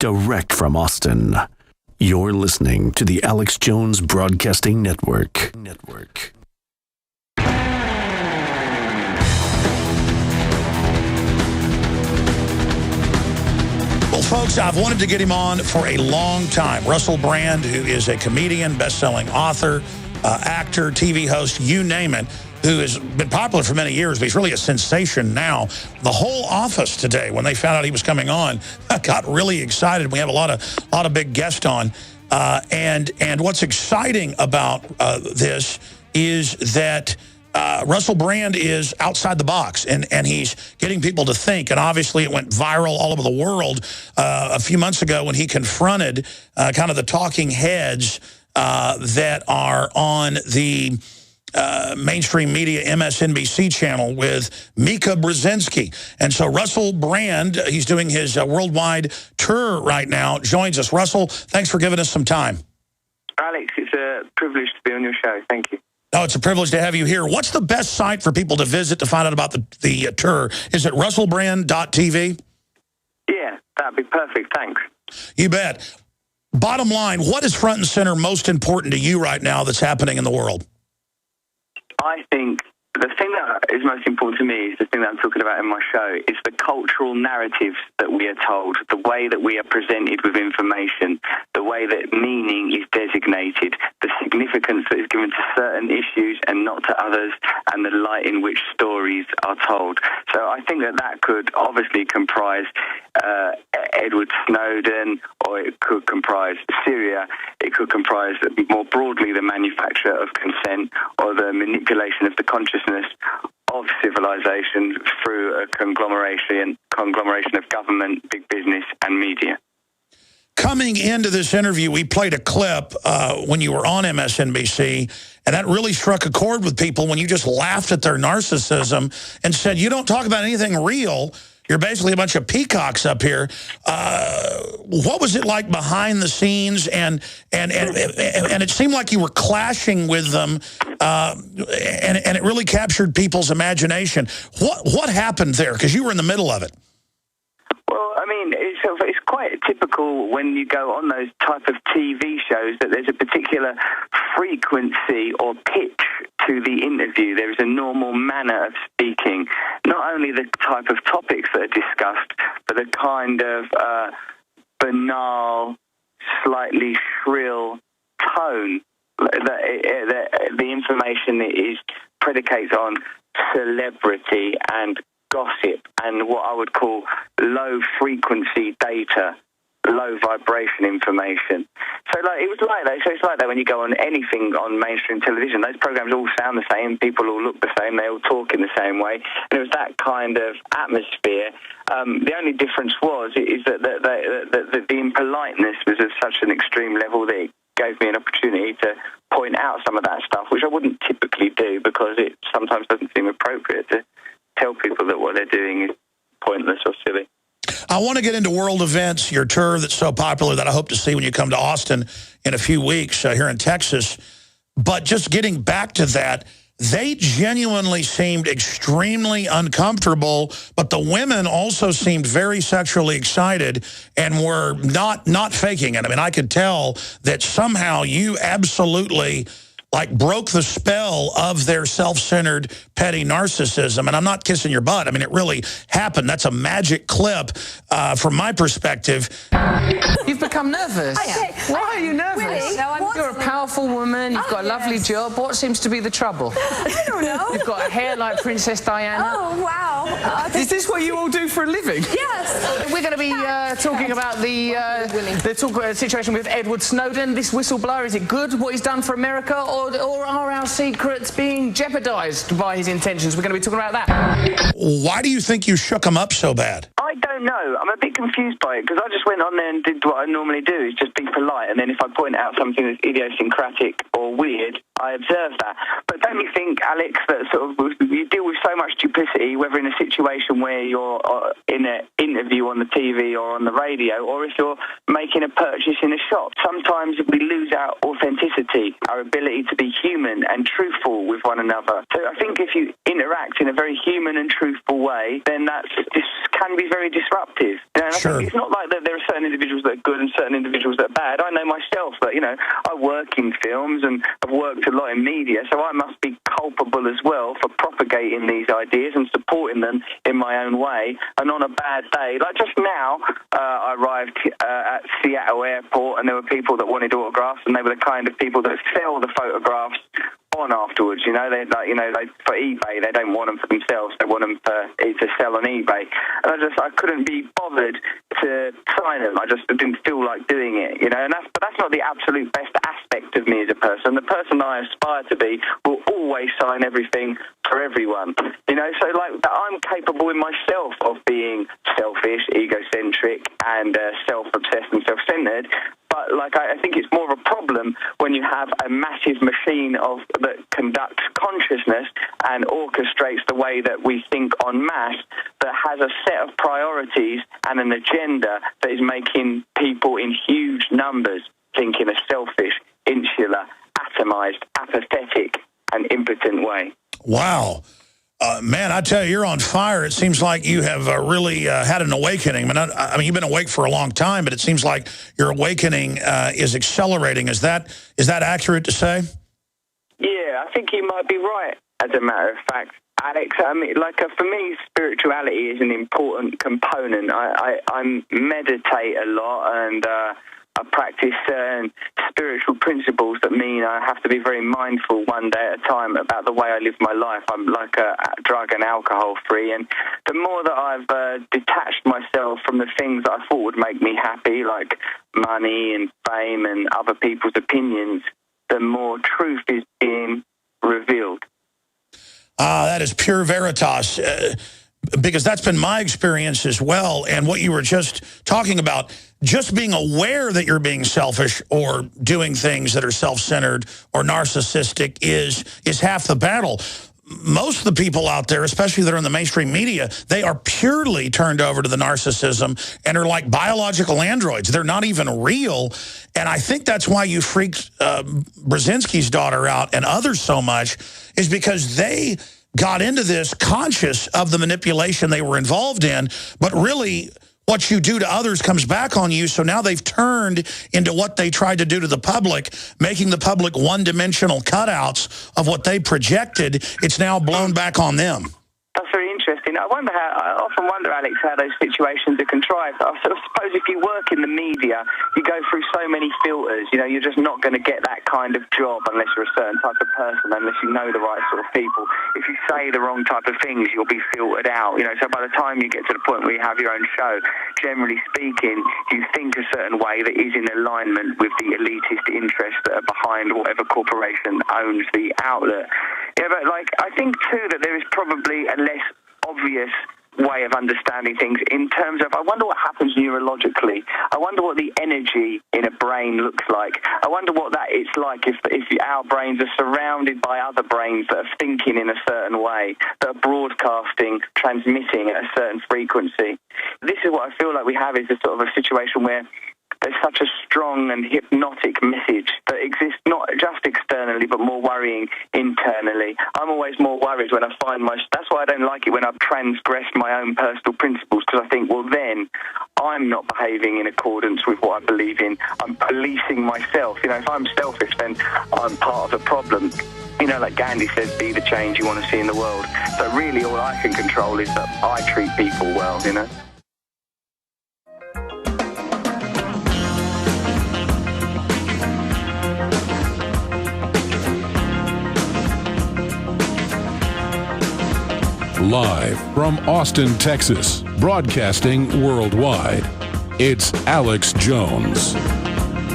direct from Austin. You're listening to the Alex Jones Broadcasting Network. Well, folks, I've wanted to get him on for a long time. Russell Brand, who is a comedian, best-selling author, actor, TV host, you name it, who has been popular for many years, but he's really a sensation now. The whole office today, when they found out he was coming on, got really excited. We have a lot of big guests on. And what's exciting about this is that Russell Brand is outside the box, and he's getting people to think. And obviously it went viral all over the world a few months ago when he confronted kind of the talking heads that are on the mainstream media MSNBC channel with Mika Brzezinski. And so Russell Brand, he's doing his worldwide tour right now, joins us. Russell, thanks for giving us some time. Alex, it's a privilege to be on your show. Thank you. Oh, it's a privilege to have you here. What's the best site for people to visit to find out about the tour? Is it russellbrand.tv? Yeah, that'd be perfect. Thanks. You bet. Bottom line, what is front and center most important to you right now that's happening in the world? I think the thing that is most important to me is the thing that I'm talking about in my show. It's the cultural narratives that we are told, the way that we are presented with information, the way that meaning is designated, the significance that is given to certain issues and not to others, and the light in which stories are told. So I think that could obviously comprise Edward Snowden, or it could comprise Syria. It could comprise more broadly the manufacture of consent or the manipulation of the consciousness of civilization through a conglomeration of government, big business, and media. Coming into this interview, we played a clip when you were on MSNBC, and that really struck a chord with people when you just laughed at their narcissism and said, you don't talk about anything real. You're basically a bunch of peacocks up here. What was it like behind the scenes? And it seemed like you were clashing with them, and it really captured people's imagination. What happened there? Because you were in the middle of it. Well, I mean, it's quite typical when you go on those type of TV shows that there's a particular frequency or pitch to the interview. There is a normal manner of speaking, not only the type of topics that are discussed, but the kind of banal, slightly shrill tone that the information is predicates on celebrity and gossip and what I would call low-frequency data, low-vibration information. So it was like that. So it's like that when you go on anything on mainstream television. Those programs all sound the same. People all look the same. They all talk in the same way. And it was that kind of atmosphere. The only difference is that the impoliteness was of such an extreme level that it gave me an opportunity to point out some of that stuff, which I wouldn't typically do because it sometimes doesn't seem appropriate to tell people that what they're doing is pointless or silly. I want to get into world events, your tour that's so popular that I hope to see when you come to Austin in a few weeks here in Texas. But just getting back to that, they genuinely seemed extremely uncomfortable, but the women also seemed very sexually excited and were not faking it. I mean, I could tell that somehow you absolutely broke the spell of their self-centered, petty narcissism. And I'm not kissing your butt. I mean, it really happened. That's a magic clip from my perspective. You've become nervous. Why are you nervous? Really? You're a powerful woman. You've got a lovely job. What seems to be the trouble? I don't know. You've got a hair like Princess Diana. Oh, wow. Is this what you all do for a living? Yes. We're going to be talking about the situation with Edward Snowden, this whistleblower. Is it good, what he's done for America, or are our secrets being jeopardized by his intentions? We're going to be talking about that. Why do you think you shook him up so bad? I don't know. I'm a bit confused by it because I just went on there and did what I normally do, is just be polite. And then if I point out something that's idiosyncratic or weird, I observe that. But don't you think, Alex, that you deal with so much duplicity, whether in a situation where you're in an interview on the TV or on the radio, or if you're making a purchase in a shop, sometimes we lose our authenticity, our ability to be human and truthful with one another. So I think if you interact in a very human and truthful way, then this can be very disruptive. You know, And I think it's not like that there are certain individuals that are good and certain individuals that are bad. I know myself that, I work in films and I've worked a lot in media, so I must be culpable as well for propagating these ideas and supporting them in my own way. And on a bad day, like just now, I arrived at Seattle Airport and there were people that wanted autographs, and they were the kind of people that sell the photographs on afterwards. They for eBay, they don't want them for themselves, they want them to sell on eBay. And I couldn't be bothered to sign them. I just didn't feel like doing it, and that's not the absolute best aspect of me as a person. The person I aspire to be will always sign everything for everyone, so like I'm capable in myself of being selfish, egocentric, and self-obsessed and self-centered. But I think it's more of a problem when you have a massive machine that conducts consciousness and orchestrates the way that we think en masse, that has a set of priorities and an agenda that is making people in huge numbers think in a selfish, insular, atomized, apathetic, and impotent way. Wow. Man, I tell you, you're on fire. It seems like you have really had an awakening. I mean, you've been awake for a long time, but it seems like your awakening is accelerating. Is that accurate to say? Yeah, I think you might be right, as a matter of fact, Alex. I mean, for me, spirituality is an important component. I meditate a lot, and I practice certain spiritual principles that mean I have to be very mindful one day at a time about the way I live my life. I'm like a drug and alcohol free, and the more that I've detached myself from the things that I thought would make me happy, like money and fame and other people's opinions, the more truth is being revealed. That is pure veritas. Because that's been my experience as well. And what you were just talking about, just being aware that you're being selfish or doing things that are self-centered or narcissistic is half the battle. Most of the people out there, especially that are in the mainstream media, they are purely turned over to the narcissism and are like biological androids. They're not even real. And I think that's why you freaked Brzezinski's daughter out and others so much, is because they got into this conscious of the manipulation they were involved in, but really what you do to others comes back on you. So now they've turned into what they tried to do to the public, making the public one-dimensional cutouts of what they projected. It's now blown back on them. That's very interesting. I often wonder, Alex, how those situations are contrived. I suppose if you work in the media, you go through so many filters. You're just not going to get that kind of job unless you're a certain type of person, unless you know the right sort of people. If you say the wrong type of things, you'll be filtered out. So by the time you get to the point where you have your own show, generally speaking, you think a certain way that is in alignment with the elitist interests that are behind whatever corporation owns the outlet. Yeah, but I think too that there is probably a less obvious way of understanding things in terms of, I wonder what happens neurologically. I wonder what the energy in a brain looks like. I wonder what it's like if our brains are surrounded by other brains that are thinking in a certain way, that are broadcasting, transmitting at a certain frequency. This is what I feel like we have, is a sort of a situation where there's such a strong and hypnotic message that exists not just externally but more worrying internally. I'm always more worried when I find that's why I don't like it when I've transgressed my own personal principles, because I think, well, then I'm not behaving in accordance with what I believe in. I'm policing myself. If I'm selfish, then I'm part of the problem. Like Gandhi says, be the change you want to see in the world. So really all I can control is that I treat people well, Live from Austin, Texas, broadcasting worldwide, it's Alex Jones.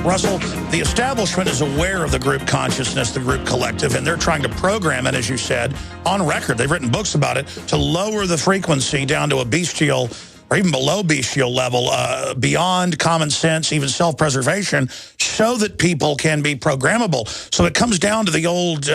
Russell, the establishment is aware of the group consciousness, the group collective, and they're trying to program it, as you said, on record. They've written books about it, to lower the frequency down to a bestial or even below bestial level, beyond common sense, even self-preservation, so that people can be programmable. So it comes down to the old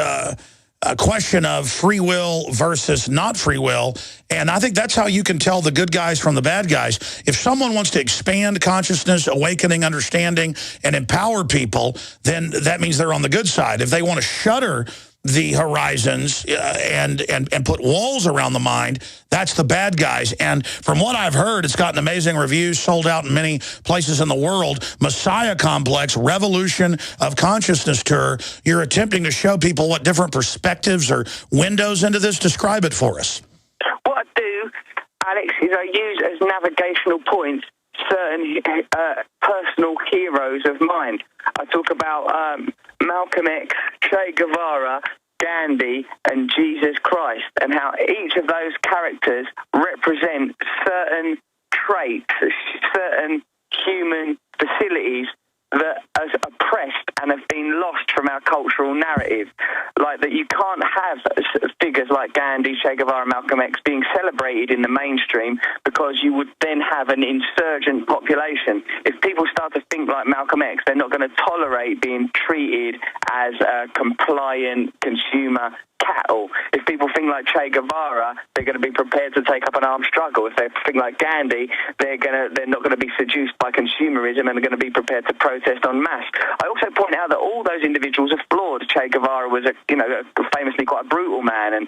question of free will versus not free will. And I think that's how you can tell the good guys from the bad guys. If someone wants to expand consciousness, awakening, understanding, and empower people, then that means they're on the good side. If they want to shutter the horizons and put walls around the mind, that's the bad guys. And from what I've heard, it's gotten amazing reviews, sold out in many places in the world. Messiah Complex, Revolution of Consciousness Tour. You're attempting to show people what different perspectives or windows into this. Describe it for us. What I do, Alex, is I use as navigational points certain personal heroes of mine. I talk about Malcolm X, Che Guevara, Gandhi, and Jesus Christ, and how each of those characters represent certain traits, certain human facilities that are oppressed and have been lost from our cultural narrative. Like that you can't have figures like Gandhi, Che Guevara, Malcolm X being celebrated in the mainstream because you would then have an insurgent population. If people start to think like Malcolm X, they're not going to tolerate being treated as a compliant consumer cattle. If people think like Che Guevara, they're going to be prepared to take up an armed struggle. If they think like Gandhi, they're not going to be seduced by consumerism and they're going to be prepared to protest en masse. I also point out that all those individuals are flawed. Che Guevara was famously quite a brutal man and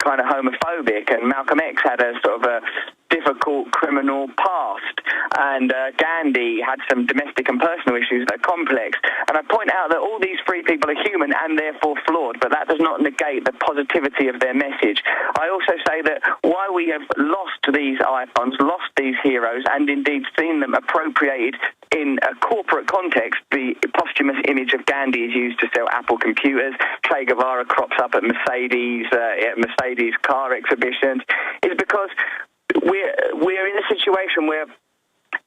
kind of homophobic, and Malcolm X had a sort of a difficult criminal past, and Gandhi had some domestic and personal issues that are complex. And I point out that all these three people are human and therefore flawed, but that does not negate the positivity of their message. I also say that while we have lost these icons, lost these heroes, and indeed seen them appropriated in a corporate context, the posthumous image of Gandhi is used to sell Apple computers. Che Guevara crops up at Mercedes car exhibitions. It's because we're in a situation where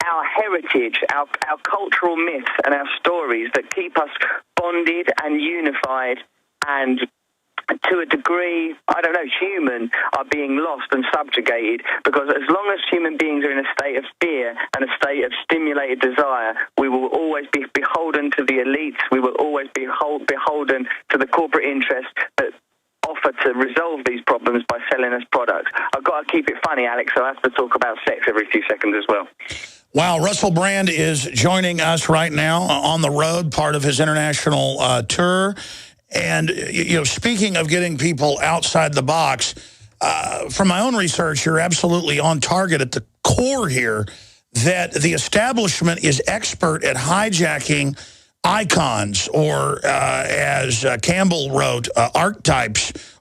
our heritage, our cultural myths and our stories that keep us bonded and unified and to a degree, human, are being lost and subjugated, because as long as human beings are in a state of fear and a state of stimulated desire, we will always be beholden to the elites, we will always be beholden to the corporate interests that offer to resolve these problems by selling us products. I've got to keep it funny, Alex, so I have to talk about sex every few seconds as well. Wow, Russell Brand is joining us right now on the road, part of his international tour. And, speaking of getting people outside the box, from my own research, you're absolutely on target at the core here, that the establishment is expert at hijacking icons, or as Campbell wrote,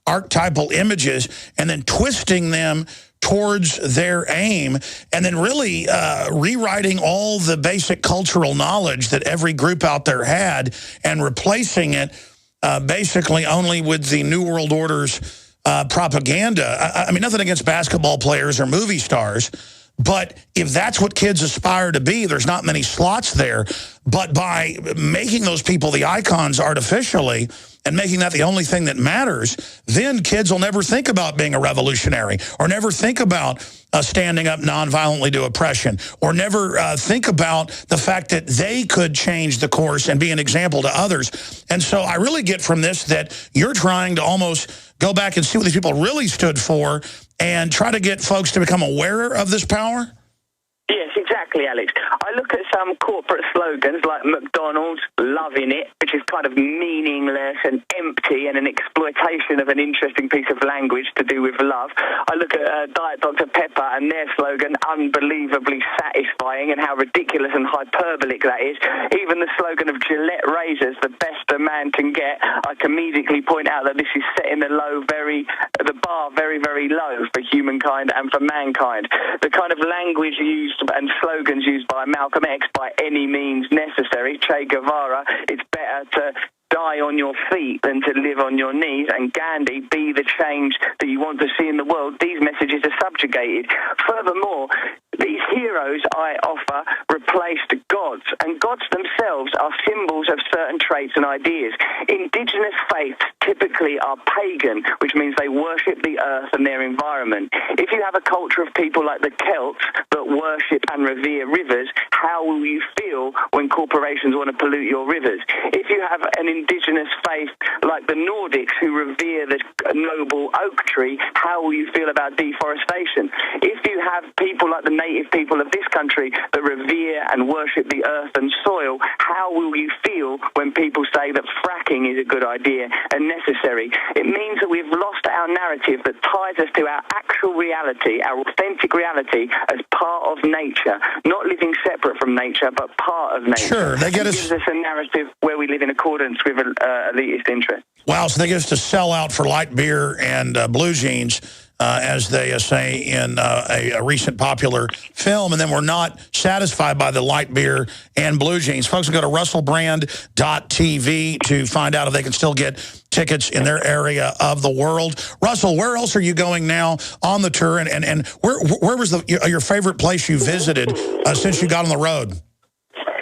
archetypal images, and then twisting them towards their aim, and then really rewriting all the basic cultural knowledge that every group out there had and replacing it basically only with the New World Order's propaganda. I mean, nothing against basketball players or movie stars, but if that's what kids aspire to be, there's not many slots there. But by making those people the icons artificially and making that the only thing that matters, then kids will never think about being a revolutionary, or never think about standing up nonviolently to oppression, or never think about the fact that they could change the course and be an example to others. And so I really get from this that you're trying to almost go back and see what these people really stood for and try to get folks to become aware of this power? Yes, exactly, Alex. I look at some corporate slogans like McDonald's, loving it, which is kind of meaningless and empty and an exploitation of an interesting piece of language to do with love. I look at Diet Dr. Pepper and their slogan, unbelievably satisfying, and how ridiculous and hyperbolic that is. Even the slogan of Gillette razors, the best a man can get, I can immediately point out that this is setting the bar very, very low for humankind and for mankind. The kind of language used and slogans used by Malcolm X, by any means necessary. Che Guevara, it's better to die on your feet than to live on your knees. And Gandhi, be the change that you want to see in the world. These messages are subjugated. Furthermore, these heroes I offer replaced gods, and gods themselves are symbols of certain traits and ideas. Indigenous faiths typically are pagan, which means they worship the earth and their environment. If you have a culture of people like the Celts that worship and revere rivers, how will you feel when corporations want to pollute your rivers? If you have an indigenous faith like the Nordics who revere the noble oak tree, how will you feel about deforestation? If you have people like the native people of this country that revere and worship the earth and soil, how will you feel when people say that fracking is a good idea and necessary? It means that we've lost our narrative that ties us to our actual reality, our authentic reality as part of nature, not living separate from nature, but part of nature. Sure, they get us. It gives us a narrative where we live in accordance with elitist interests. Wow, so they get us to sell out for light beer and blue jeans, as they say in a recent popular film, and then we're not satisfied by the light beer and blue jeans. Folks can go to russellbrand.tv to find out if they can still get tickets in their area of the world. Russell, where else are you going now on the tour, and where was your favorite place you visited since you got on the road?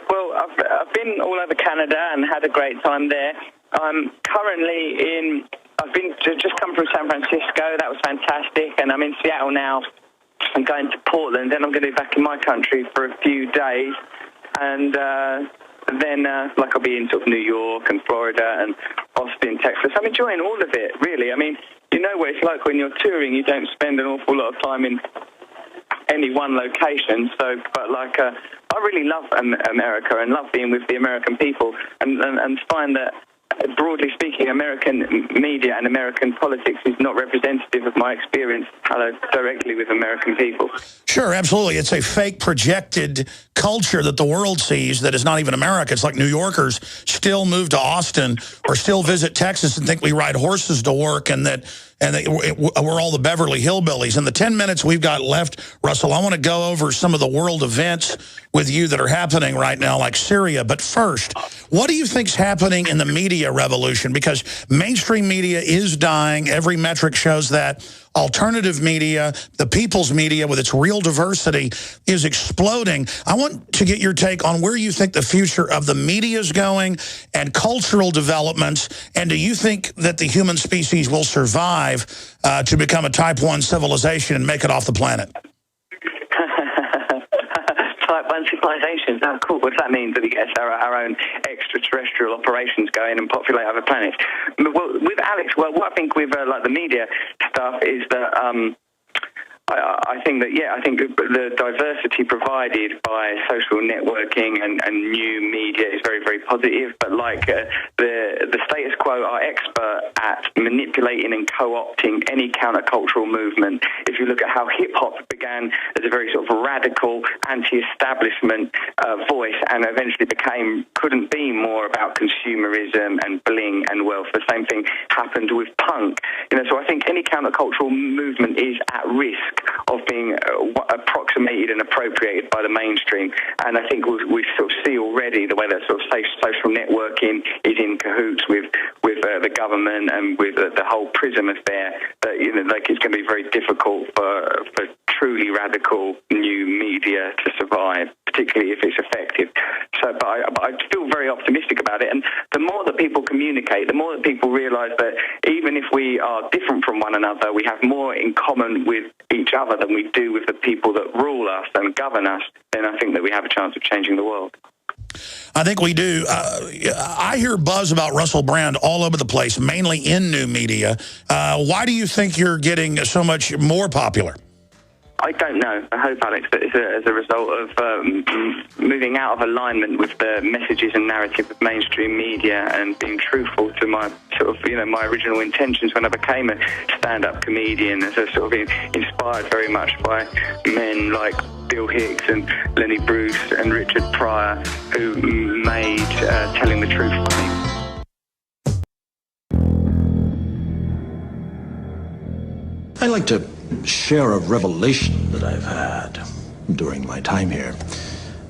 Well, I've been all over Canada and had a great time there. I'm currently I've just come from San Francisco. That was fantastic. And I'm in Seattle now. I'm going to Portland. Then I'm going to be back in my country for a few days. And then I'll be in sort of New York and Florida and Austin, Texas. I'm enjoying all of it, really. I mean, you know what it's like when you're touring. You don't spend an awful lot of time in any one location. So, but I really love America and love being with the American people and find that, broadly speaking, American media and American politics is not representative of my experience directly with American people. Sure, absolutely. It's a fake projected culture that the world sees that is not even America. It's like New Yorkers still move to Austin or still visit Texas and think we ride horses to work and that we're all the Beverly Hillbillies. In the 10 minutes we've got left, Russell, I want to go over some of the world events with you that are happening right now, like Syria. But first, what do you think's happening in the media revolution? Because mainstream media is dying. Every metric shows that. Alternative media, the people's media with its real diversity is exploding. I want to get your take on where you think the future of the media is going and cultural developments. And do you think that the human species will survive to become a type 1 civilization and make it off the planet? Type 1 civilization. Oh, cool. What does that mean? That we get our own extraterrestrial operations going and populate other planets? Well, with Alex, what I think with the media stuff is that I think the diversity provided by social networking and new media is very, very positive. But the status quo are expert at manipulating and co-opting any countercultural movement. If you look at how hip-hop began as a very sort of radical anti-establishment voice and eventually couldn't be more about consumerism and bling and wealth. The same thing happened with punk. So I think any countercultural movement is at risk of being approximated and appropriated by the mainstream. And I think we sort of see already the way that sort of social networking is in cahoots with the government and with the whole PRISM affair, that it's going to be very difficult for truly radical new media to survive, particularly if it's effective. But I feel very optimistic about it. And the more that people communicate, the more that people realise that even if we are different from one another, we have more in common with each other than we do with the people that rule us and govern us, then I think that we have a chance of changing the world. I think we do. I hear buzz about Russell Brand all over the place, mainly in new media. Why do you think you're getting so much more popular? I don't know. I hope, Alex, that it's as a result of moving out of alignment with the messages and narrative of mainstream media and being truthful to my my original intentions when I became a stand-up comedian, as I sort of inspired very much by men like Bill Hicks and Lenny Bruce and Richard Pryor, who made telling the truth funny. I'd like to share a revelation that I've had during my time here.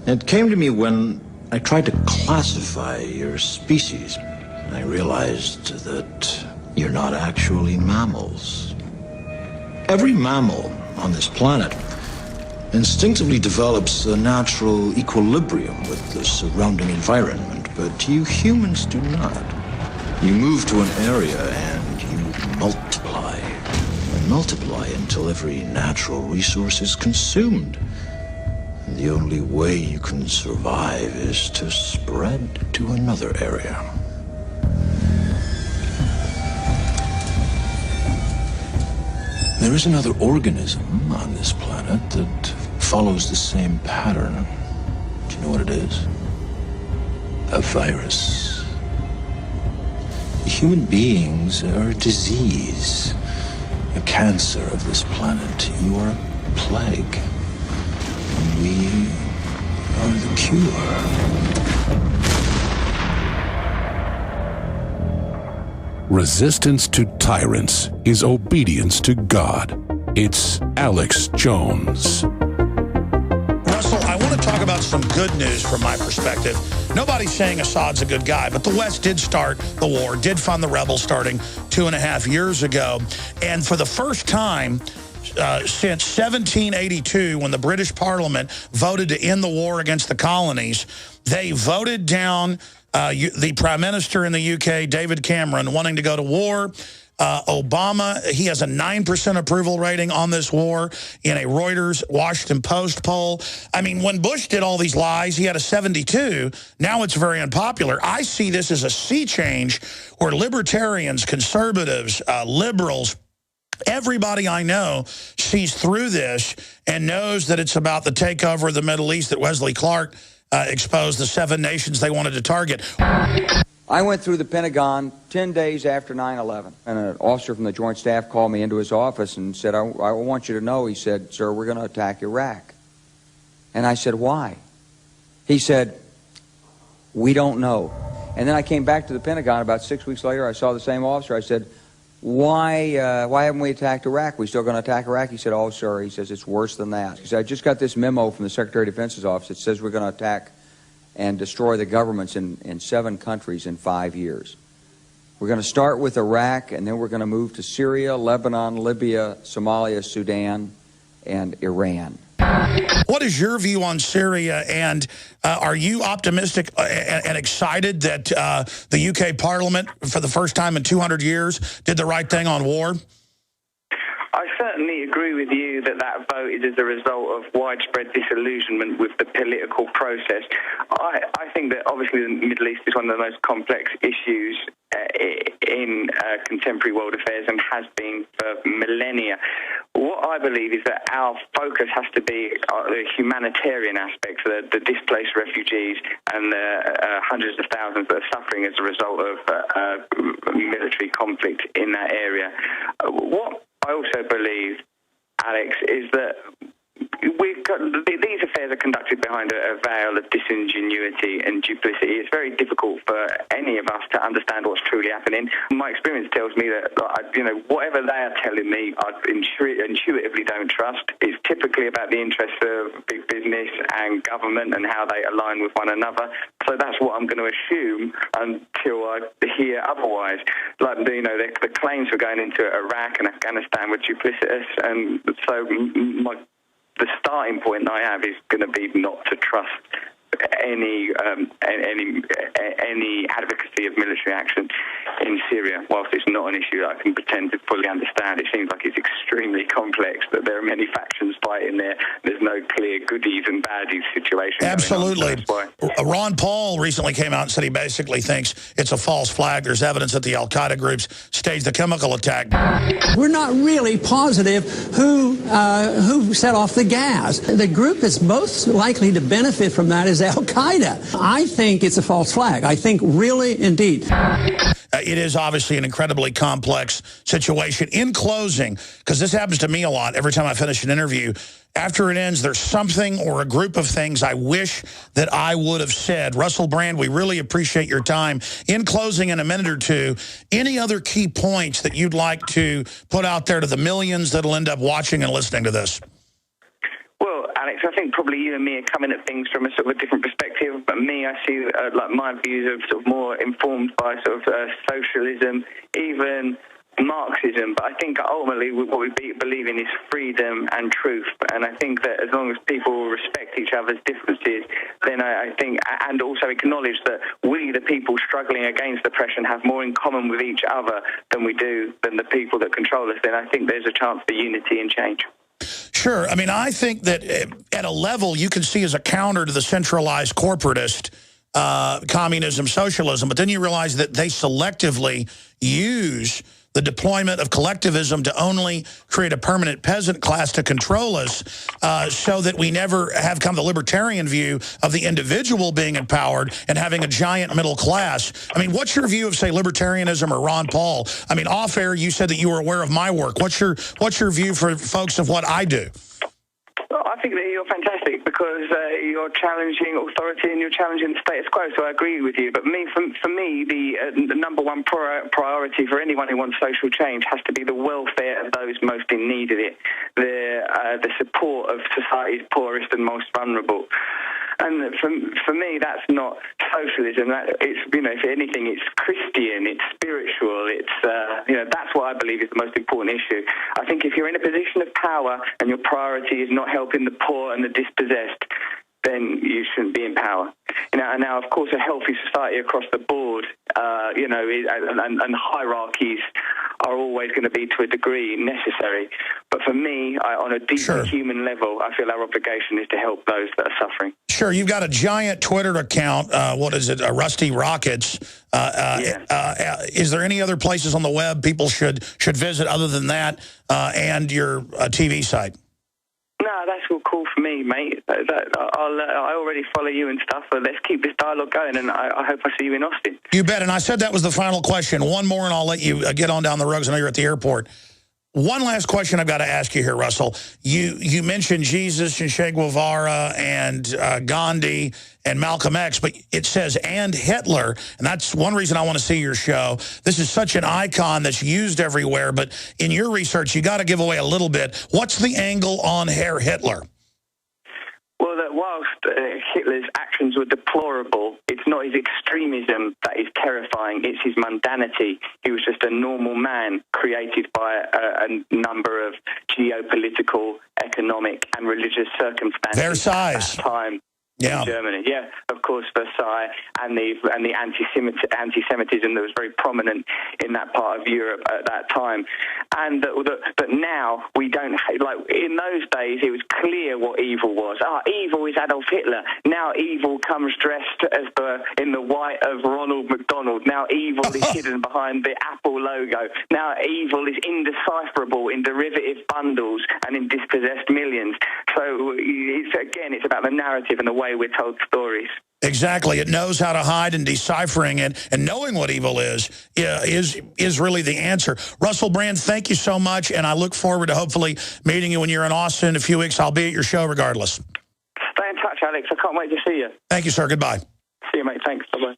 It came to me when I tried to classify your species. I realized that you're not actually mammals. Every mammal on this planet instinctively develops a natural equilibrium with the surrounding environment, but you humans do not. You move to an area and you multiply until every natural resource is consumed. the only way you can survive is to spread to another area. There is another organism on this planet that follows the same pattern. Do you know what it is? A virus. Human beings are a disease, a cancer of this planet. You are a plague. And we are the cure. Resistance to tyrants is obedience to God. It's Alex Jones. Russell, I want to talk about some good news from my perspective. Nobody's saying Assad's a good guy, but the West did start the war, did fund the rebels starting 2.5 years ago. And for the first time since 1782, when the British Parliament voted to end the war against the colonies, they voted down the Prime Minister in the UK, David Cameron, wanting to go to war. Obama, he has a 9% approval rating on this war in a Reuters Washington Post poll. I mean, when Bush did all these lies, he had a 72. Now it's very unpopular. I see this as a sea change where libertarians, conservatives, liberals, everybody I know sees through this and knows that it's about the takeover of the Middle East that Wesley Clark exposed, the 7 nations they wanted to target. I went through the Pentagon 10 days after 9/11, and an officer from the Joint Staff called me into his office and said, I want you to know, he said, sir, we're going to attack Iraq. And I said, why? He said, we don't know. And then I came back to the Pentagon about 6 weeks later. I saw the same officer. I said, why haven't we attacked Iraq? We still going to attack Iraq? He said, oh, sir, he says, it's worse than that. He said, I just got this memo from the Secretary of Defense's office. It says we're going to attack and destroy the governments in 7 countries in 5 years. We're going to start with Iraq, and then we're going to move to Syria, Lebanon, Libya, Somalia, Sudan, and Iran. What is your view on Syria, and are you optimistic and excited that the UK Parliament, for the first time in 200 years, did the right thing on war? I certainly agree with you that that vote is as a result of widespread disillusionment with the political process. I think that obviously the Middle East is one of the most complex issues in contemporary world affairs and has been for millennia. What I believe is that our focus has to be the humanitarian aspects, the displaced refugees and the hundreds of thousands that are suffering as a result of military conflict in that area. What I also believe, Alex, is that these affairs are conducted behind a veil of disingenuity and duplicity. It's very difficult for any of us to understand what's truly happening. My experience tells me that, whatever they are telling me, I intuitively don't trust. It's typically about the interests of big business and government and how they align with one another. So that's what I'm going to assume until I hear otherwise. The claims for going into Iraq and Afghanistan were duplicitous, and so the starting point I have is going to be not to trust any advocacy of military action in Syria. Whilst it's not an issue that I can pretend to fully understand, it seems like it's extremely complex, that there are many factions fighting there. There's no clear goodies and baddies situation. Absolutely. Ron Paul recently came out and said he basically thinks it's a false flag. There's evidence that the al-Qaeda groups staged the chemical attack. We're not really positive who set off the gas. The group that's most likely to benefit from that is al-Qaeda. I think it's a false flag. I think really, indeed. It is obviously an incredibly complex situation. In closing, because this happens to me a lot every time I finish an interview, after it ends, there's something or a group of things I wish that I would have said. Russell Brand, we really appreciate your time. In closing, in a minute or two, any other key points that you'd like to put out there to the millions that'll end up watching and listening to this? Well, Alex, I think probably you and me are coming at things from a sort of a different perspective. But me, I see my views are sort of more informed by sort of socialism, even Marxism. But I think ultimately what we believe in is freedom and truth. And I think that as long as people respect each other's differences, then I think, and also acknowledge that we, the people struggling against oppression, have more in common with each other than we do than the people that control us, then I think there's a chance for unity and change. Sure. I mean, I think that at a level you can see as a counter to the centralized corporatist communism, socialism, but then you realize that they selectively use the deployment of collectivism to only create a permanent peasant class to control us, so that we never have kind of the libertarian view of the individual being empowered and having a giant middle class. I mean, what's your view of, say, libertarianism or Ron Paul? I mean, off air, you said that you were aware of my work. What's your view for folks of what I do? Well, I think that you're fantastic because you're challenging authority and you're challenging the status quo, so I agree with you. But for me, the number one priority for anyone who wants social change has to be the welfare of those most in need of it, the support of society's poorest and most vulnerable. And for me, that's not socialism. It's, if anything, it's Christian, it's spiritual, it's that's what I believe is the most important issue. I think if you're in a position of power and your priority is not helping the poor and the dispossessed, then you shouldn't be in power. And now, of course, a healthy society across the board, and hierarchies are always going to be, to a degree, necessary. But for me, on a deeper human level, I feel our obligation is to help those that are suffering. Sure, you've got a giant Twitter account. What is it? Rusty Rockets. Is there any other places on the web people should visit other than that, and your TV site? No, that's all cool for me, mate. I already follow you and stuff, but let's keep this dialogue going, and I hope I see you in Austin. You bet, and I said that was the final question. One more, and I'll let you get on down the road, because I know you're at the airport. One last question I've got to ask you here, Russell. You mentioned Jesus and Che Guevara and Gandhi and Malcolm X, but it says, and Hitler, and that's one reason I want to see your show. This is such an icon that's used everywhere, but in your research, you got to give away a little bit. What's the angle on Herr Hitler? Well, that whilst Hitler's actions were deplorable, it's not his extremism that is terrifying, it's his mundanity. He was just a normal man created by a number of geopolitical, economic and religious circumstances Versailles. At that time. Yeah. In Germany, yeah, of course, Versailles and the anti-Semitism that was very prominent in that part of Europe at that time, and that now we don't like. In those days, it was clear what evil was. Evil is Adolf Hitler. Now evil comes dressed as in the white of Ronald McDonald. Now evil is hidden behind the Apple logo. Now evil is indecipherable in derivative bundles and in dispossessed millions. So it's about the narrative and the way we're told stories. Exactly. It knows how to hide, and deciphering it and knowing what evil is really the answer. Russell Brand, thank you so much, and I look forward to hopefully meeting you when you're in Austin in a few weeks. I'll be at your show regardless. Stay in touch, Alex. I can't wait to see you. Thank you, sir. Goodbye. See you, mate. Thanks. Bye-bye.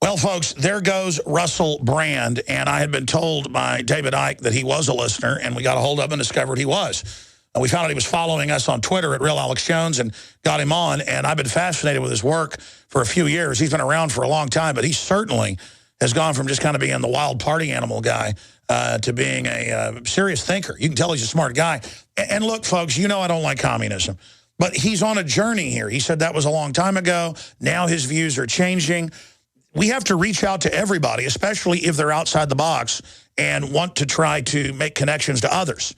Well, folks, there goes Russell Brand, and I had been told by David Icke that he was a listener, and we got a hold of him and discovered he was. We found out he was following us on Twitter at Real Alex Jones and got him on, and I've been fascinated with his work for a few years. He's been around for a long time, but he certainly has gone from just kind of being the wild party animal guy to being a serious thinker. You can tell he's a smart guy. And look, folks, you know I don't like communism, but he's on a journey here. He said that was a long time ago. Now his views are changing. We have to reach out to everybody, especially if they're outside the box and want to try to make connections to others.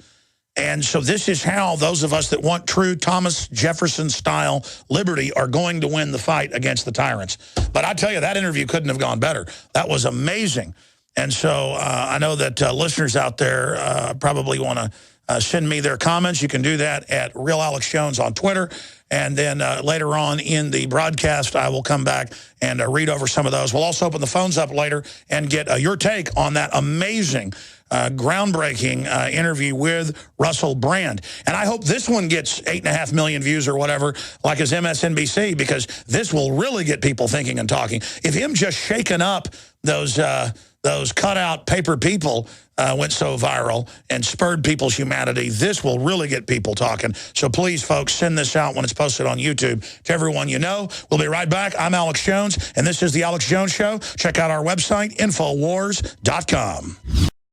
And so this is how those of us that want true Thomas Jefferson-style liberty are going to win the fight against the tyrants. But I tell you, that interview couldn't have gone better. That was amazing. And so I know that listeners out there probably want to send me their comments. You can do that at Real Alex Jones on Twitter. And then later on in the broadcast, I will come back and read over some of those. We'll also open the phones up later and get your take on that amazing groundbreaking interview with Russell Brand. And I hope this one gets 8.5 million views or whatever, like his MSNBC, because this will really get people thinking and talking. If him just shaking up those cutout paper people went so viral and spurred people's humanity, this will really get people talking. So please, folks, send this out when it's posted on YouTube to everyone you know. We'll be right back. I'm Alex Jones, and this is The Alex Jones Show. Check out our website, Infowars.com.